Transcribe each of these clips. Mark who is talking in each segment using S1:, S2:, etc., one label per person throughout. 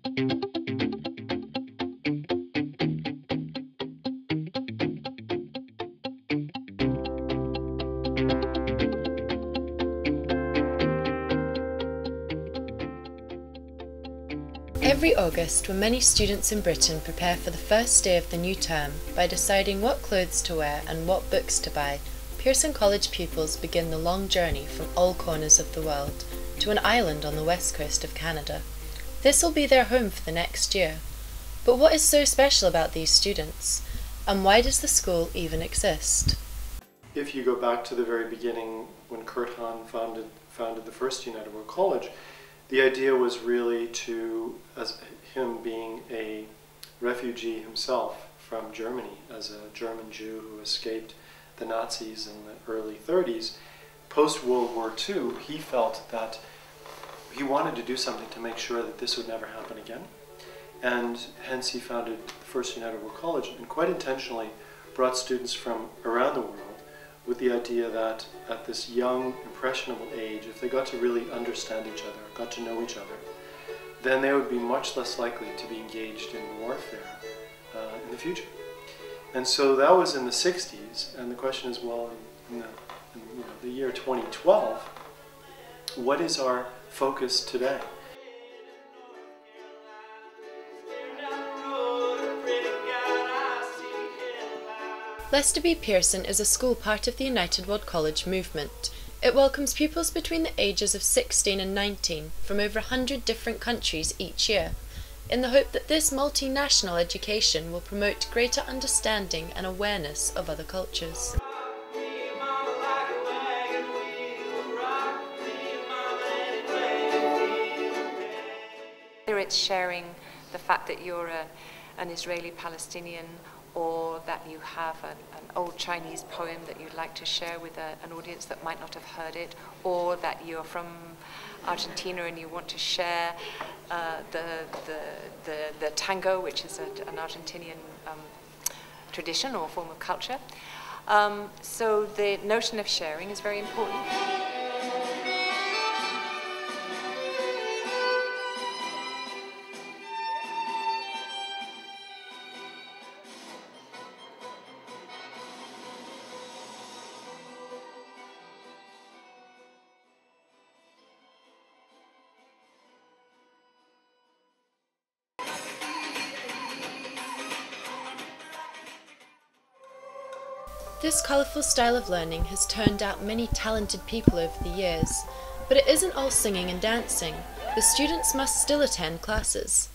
S1: Every August, when many students in Britain prepare for the first day of the new term by deciding what clothes to wear and what books to buy, Pearson College pupils begin the long journey from all corners of the world to an island on the west coast of Canada. This will be their home for the next year. But what is so special about these students? And why does the school even exist?
S2: If you go back to the very beginning, when Kurt Hahn founded the first United World College, the idea was really to, as him being a refugee himself from Germany, as a German Jew who escaped the Nazis in the early 30s, post-World War II, he felt that he wanted to do something to make sure that this would never happen again. And hence he founded the first United World College, and quite intentionally brought students from around the world with the idea that at this young, impressionable age, if they got to really understand each other, got to know each other, then they would be much less likely to be engaged in warfare in the future. And so that was in the 60s, and the question is, well, in the year 2012, what is our focus today?
S1: Lester Pearson is a school part of the United World College movement. It welcomes pupils between the ages of 16 and 19 from over 100 different countries each year, in the hope that this multinational education will promote greater understanding and awareness of other cultures.
S3: Whether it's sharing the fact that you're an Israeli-Palestinian, or that you have an old Chinese poem that you'd like to share with an audience that might not have heard it, or that you're from Argentina and you want to share the tango, which is an Argentinian tradition or form of culture. So the notion of sharing is very important.
S1: This colourful style of learning has turned out many talented people over the years, but it isn't all singing and dancing. The students must still attend classes.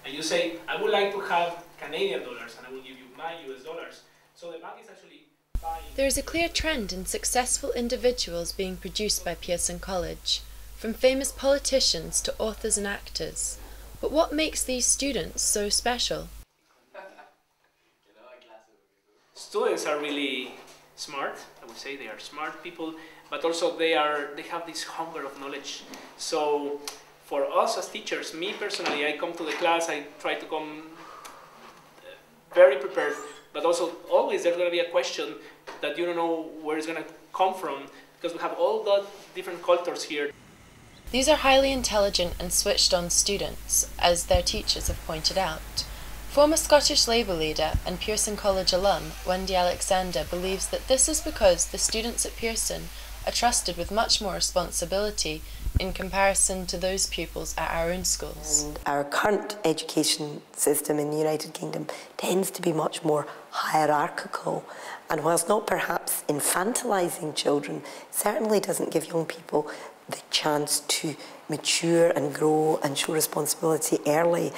S4: And you say, I would like to have Canadian dollars, and I will give you my US dollars. So the bank is actually buying.
S1: There is a clear trend in successful individuals being produced by Pearson College, from famous politicians to authors and actors. But what makes these students so special?
S4: Students are really smart. I would say they are smart people, but also they have this hunger of knowledge. So for us as teachers, me personally, I come to the class, I try to come very prepared, but also always there's going to be a question that you don't know where it's going to come from, because we have all the different cultures here.
S1: These are highly intelligent and switched-on students, as their teachers have pointed out. Former Scottish Labour leader and Pearson College alum Wendy Alexander believes that this is because the students at Pearson are trusted with much more responsibility in comparison to those pupils at our own schools.
S5: And our current education system in the United Kingdom tends to be much more hierarchical, and whilst not perhaps infantilising children, certainly doesn't give young people the chance to mature and grow and show responsibility early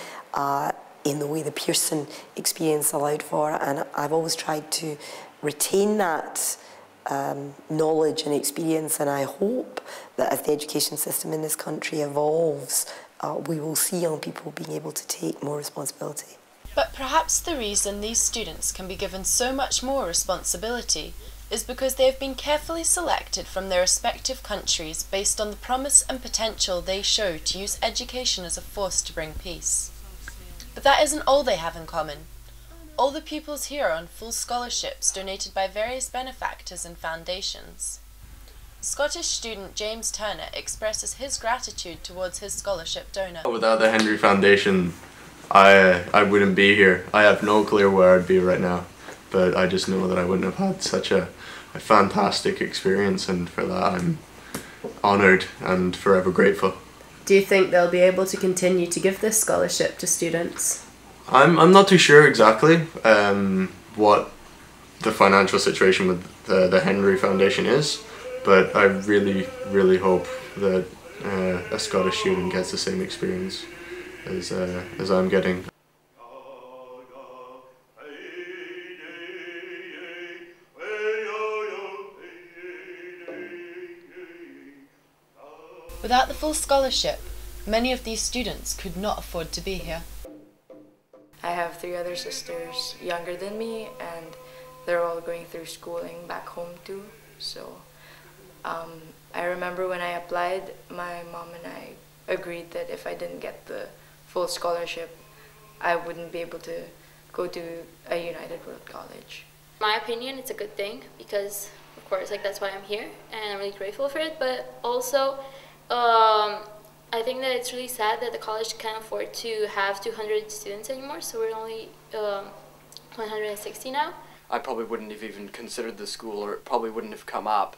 S5: in the way the Pearson experience allowed for. And I've always tried to retain that knowledge and experience, and I hope that as the education system in this country evolves, we will see young people being able to take more responsibility.
S1: But perhaps the reason these students can be given so much more responsibility is because they have been carefully selected from their respective countries based on the promise and potential they show to use education as a force to bring peace. But that isn't all they have in common. All the pupils here are on full scholarships donated by various benefactors and foundations. Scottish student James Turner expresses his gratitude towards his scholarship donor.
S6: Without the Henry Foundation, I wouldn't be here. I have no clue where I'd be right now, but I just know that I wouldn't have had such a fantastic experience, and for that I'm honoured and forever grateful.
S1: Do you think they'll be able to continue to give this scholarship to students?
S6: I'm not too sure exactly what the financial situation with the Henry Foundation is, but I really hope that a Scottish student gets the same experience as I'm getting.
S1: Without the full scholarship, many of these students could not afford to be here.
S7: I have 3 other sisters younger than me, and they're all going through schooling back home too. So I remember when I applied, my mom and I agreed that if I didn't get the full scholarship, I wouldn't be able to go to a United World College.
S8: In my opinion, it's a good thing because, of course, like that's why I'm here, and I'm really grateful for it. But also, I think that it's really sad that the college can't afford to have 200 students anymore, so we're only 160 now.
S9: I probably wouldn't have even considered the school, or it probably wouldn't have come up.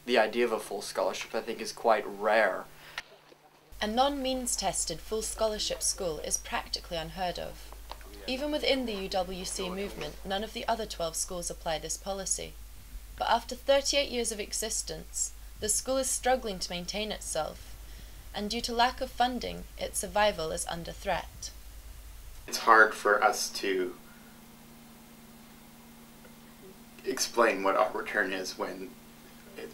S9: The idea of a full scholarship, I think, is quite rare.
S1: A non-means-tested full scholarship school is practically unheard of. Even within the UWC movement, none of the other 12 schools apply this policy. But after 38 years of existence, the school is struggling to maintain itself, and due to lack of funding, its survival is under threat.
S10: It's hard for us to explain what our return is when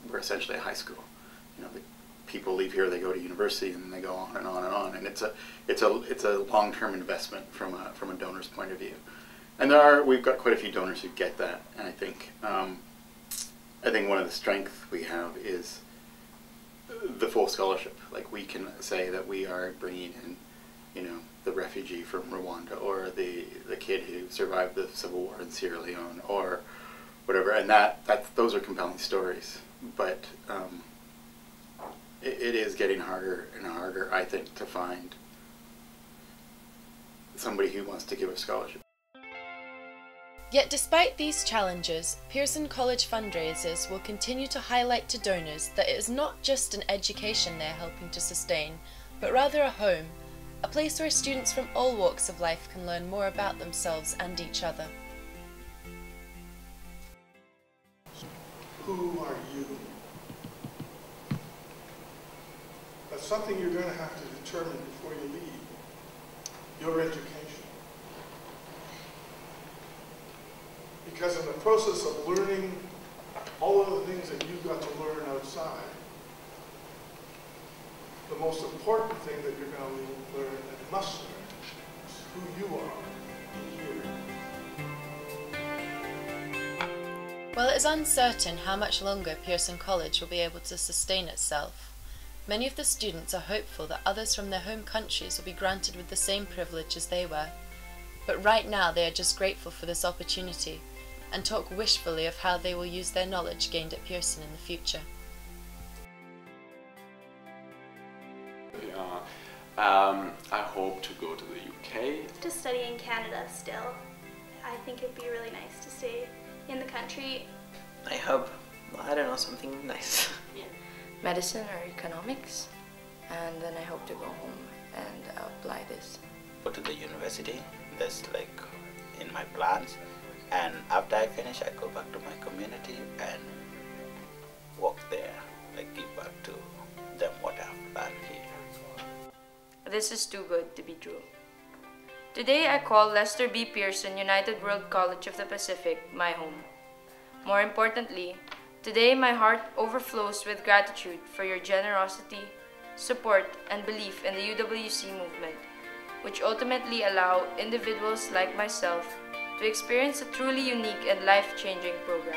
S10: we're essentially a high school. You know, the people leave here, they go to university, and then they go on and on and on, and it's a long-term investment from a donor's point of view. And we've got quite a few donors who get that, and I think one of the strengths we have is the full scholarship. Like, we can say that we are bringing in, you know, the refugee from Rwanda, or the kid who survived the civil war in Sierra Leone, or whatever, and those are compelling stories. But it is getting harder and harder, I think, to find somebody who wants to give a scholarship.
S1: Yet despite these challenges, Pearson College fundraisers will continue to highlight to donors that it is not just an education they are helping to sustain, but rather a home, a place where students from all walks of life can learn more about themselves and each other.
S11: Who are you? That's something you're going to have to determine before you leave. Your education. Because in the process of learning all of the things that you've got to learn outside, the most important thing that you're going to learn and must learn is who you are here.
S1: While it is uncertain how much longer Pearson College will be able to sustain itself, many of the students are hopeful that others from their home countries will be granted with the same privilege as they were. But right now they are just grateful for this opportunity and talk wishfully of how they will use their knowledge gained at Pearson in the future.
S12: I hope to go to the UK.
S13: To study in Canada still. I think it'd be really nice to stay in the country.
S14: I hope, I don't know, something nice.
S7: Medicine or economics, and then I hope to go home and apply this.
S15: Go to the university, that's like in my plans, and after I finish I go back to my community and work there, like give back to them what I've learned here.
S7: This is too good to be true. Today I call Lester B. Pearson United World College of the Pacific my home. More importantly, today my heart overflows with gratitude for your generosity, support, and belief in the UWC movement, which ultimately allow individuals like myself to experience a truly unique and life-changing program.